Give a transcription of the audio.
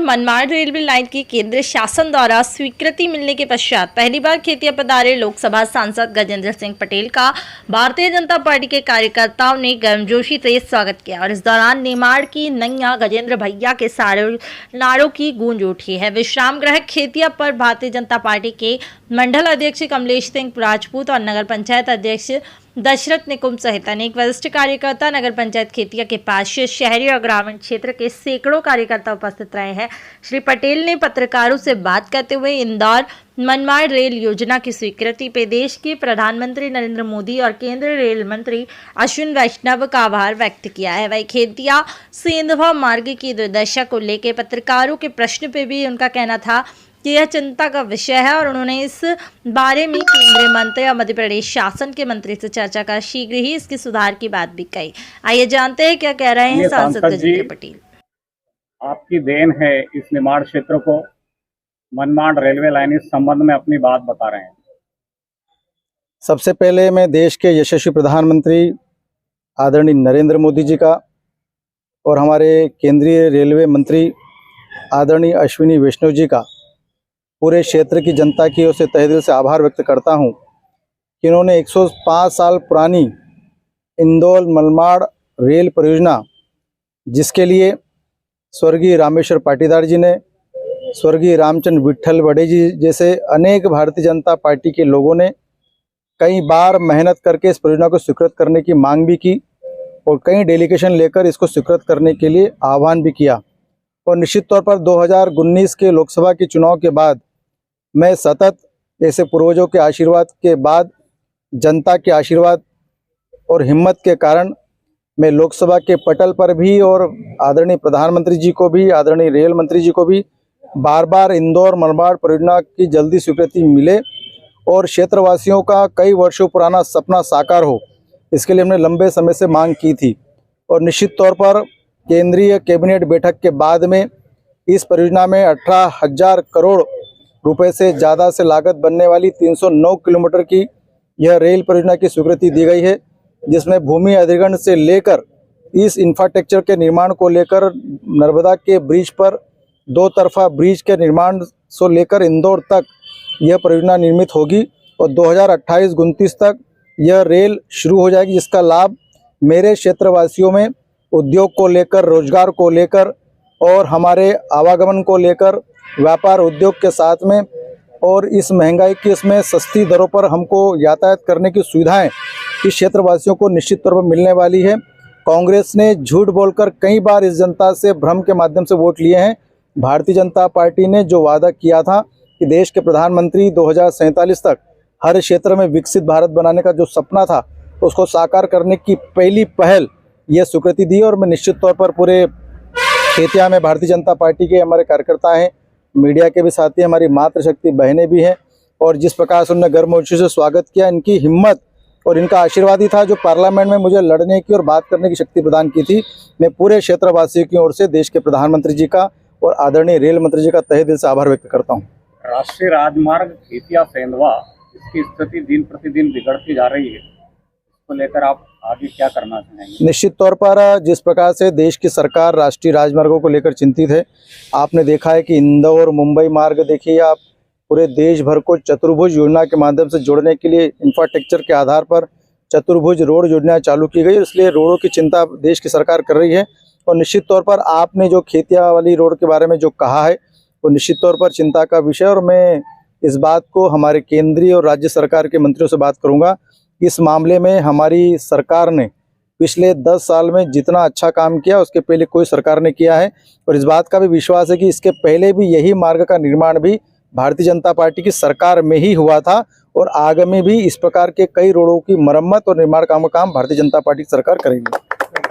Manmad railway line की केंद्र शासन द्वारा स्वीकृति मिलने के पश्चात पहली बार खेतिया पधारे लोकसभा सांसद गजेंद्र सिंह पटेल का भारतीय जनता पार्टी के कार्यकर्ताओं ने गर्मजोशी से स्वागत किया और इस दौरान नेमाड़ की नैया गजेंद्र भैया के सारे नारों की गूंज उठी है। विश्राम गृह खेतिया पर भारतीय जनता पार्टी के मंडल अध्यक्ष कमलेश सिंह राजपूत और नगर पंचायत अध्यक्ष दशरथ निकुंज सहित अनेक वरिष्ठ कार्यकर्ता नगर पंचायत खेतिया के पास शहरी और ग्रामीण क्षेत्र के सैकड़ों कार्यकर्ता उपस्थित रहे हैं। श्री पटेल ने पत्रकारों से बात करते हुए इंदौर मनमाड़ रेल योजना की स्वीकृति पे देश के प्रधानमंत्री नरेंद्र मोदी और केंद्रीय रेल मंत्री अश्विनी वैष्णव का आभार व्यक्त किया है। वही खेतिया सेंधवा मार्ग की दुर्दशा को लेकर पत्रकारों के प्रश्न पे भी उनका कहना था कि यह चिंता का विषय है और उन्होंने इस बारे में केंद्रीय मंत्री और मध्य प्रदेश शासन के मंत्री से चर्चा कर शीघ्र ही इसके सुधार की बात भी कही। आइए जानते हैं क्या कह रहे हैं सांसद गजेंद्र पटेल। आपकी देन है इस निमाड़ क्षेत्र को मनमाड़ रेलवे लाइन इस संबंध में अपनी बात बता रहे हैं। सबसे पहले मैं देश के यशस्वी प्रधानमंत्री आदरणीय नरेंद्र मोदी जी का और हमारे केंद्रीय रेलवे मंत्री आदरणीय अश्विनी वैष्णव जी का पूरे क्षेत्र की जनता की ओर से तहे दिल से आभार व्यक्त करता हूं कि इन्होंने 105 साल पुरानी इंदौर मनमाड़ रेल परियोजना, जिसके लिए स्वर्गीय रामेश्वर पाटीदार जी ने, स्वर्गीय रामचंद्र विट्ठल बड़े जी जैसे अनेक भारतीय जनता पार्टी के लोगों ने कई बार मेहनत करके इस परियोजना को स्वीकृत करने की मांग भी की और कई डेलीगेशन लेकर इसको स्वीकृत करने के लिए आह्वान भी किया। और निश्चित तौर पर 2019 के लोकसभा के चुनाव के बाद मैं सतत ऐसे पूर्वजों के आशीर्वाद के बाद, जनता के आशीर्वाद और हिम्मत के कारण मैं लोकसभा के पटल पर भी और आदरणीय प्रधानमंत्री जी को भी, आदरणीय रेल मंत्री जी को भी बार बार इंदौर मनमाड़ परियोजना की जल्दी स्वीकृति मिले और क्षेत्रवासियों का कई वर्षों पुराना सपना साकार हो, इसके लिए हमने लंबे समय से मांग की थी। और निश्चित तौर पर केंद्रीय कैबिनेट बैठक के बाद में इस परियोजना में 18,000 करोड़ रुपए से ज़्यादा से लागत बनने वाली 309 किलोमीटर की यह रेल परियोजना की स्वीकृति दी गई है, जिसमें भूमि अधिग्रहण से लेकर इस इंफ्रास्ट्रक्चर के निर्माण को लेकर नर्मदा के ब्रिज पर 2 तरफा ब्रिज के निर्माण से लेकर इंदौर तक यह परियोजना निर्मित होगी और 2028-29 तक यह रेल शुरू हो जाएगी, जिसका लाभ मेरे क्षेत्रवासियों में उद्योग को लेकर, रोजगार को लेकर और हमारे आवागमन को लेकर, व्यापार उद्योग के साथ में और इस महंगाई की इसमें सस्ती दरों पर हमको यातायात करने की सुविधाएं इस क्षेत्रवासियों को निश्चित तौर पर मिलने वाली है। कांग्रेस ने झूठ बोलकर कई बार इस जनता से भ्रम के माध्यम से वोट लिए हैं। भारतीय जनता पार्टी ने जो वादा किया था कि देश के प्रधानमंत्री 2047 तक हर क्षेत्र में विकसित भारत बनाने का जो सपना था, उसको साकार करने की पहली पहल यह स्वीकृति दी। और मैं निश्चित तौर पर पूरे खेतिया में भारतीय जनता पार्टी के हमारे कार्यकर्ता हैं, मीडिया के भी साथी, हमारी मातृशक्ति बहनें भी हैं और जिस प्रकार से उन्होंने गर्मजोशी से स्वागत किया, इनकी हिम्मत और इनका आशीर्वाद ही था जो पार्लियामेंट में मुझे लड़ने की और बात करने की शक्ति प्रदान की थी। मैं पूरे क्षेत्रवासियों की ओर से देश के प्रधानमंत्री जी का और आदरणीय रेल मंत्री जी का तहे दिल से आभार व्यक्त करता हूँ। राष्ट्रीय राजमार्ग खेतिया सेंधवा, इसकी स्थिति दिन प्रतिदिन बिगड़ती जा रही है, इसको लेकर आप आगे क्या करना चाहेंगे? निश्चित तौर पर जिस प्रकार से देश की सरकार राष्ट्रीय राजमार्गों को लेकर चिंतित है, आपने देखा है कि इंदौर मुंबई मार्ग देखिए आप, पूरे देश भर को चतुर्भुज योजना के माध्यम से जोड़ने के लिए इंफ्रास्ट्रक्चर के आधार पर चतुर्भुज रोड योजना चालू की गई, इसलिए रोडों की चिंता देश की सरकार कर रही है। और निश्चित तौर पर आपने जो खेतिया वाली रोड के बारे में जो कहा है वो निश्चित तौर पर चिंता का विषय, और मैं इस बात को हमारे केंद्रीय और राज्य सरकार के मंत्रियों से बात करूंगा। इस मामले में हमारी सरकार ने पिछले 10 साल में जितना अच्छा काम किया उसके पहले कोई सरकार ने किया है, और इस बात का भी विश्वास है कि इसके पहले भी यही मार्ग का निर्माण भी भारतीय जनता पार्टी की सरकार में ही हुआ था और आगे में भी इस प्रकार के कई रोडों की मरम्मत और निर्माण का काम भारतीय जनता पार्टी की सरकार करेगी।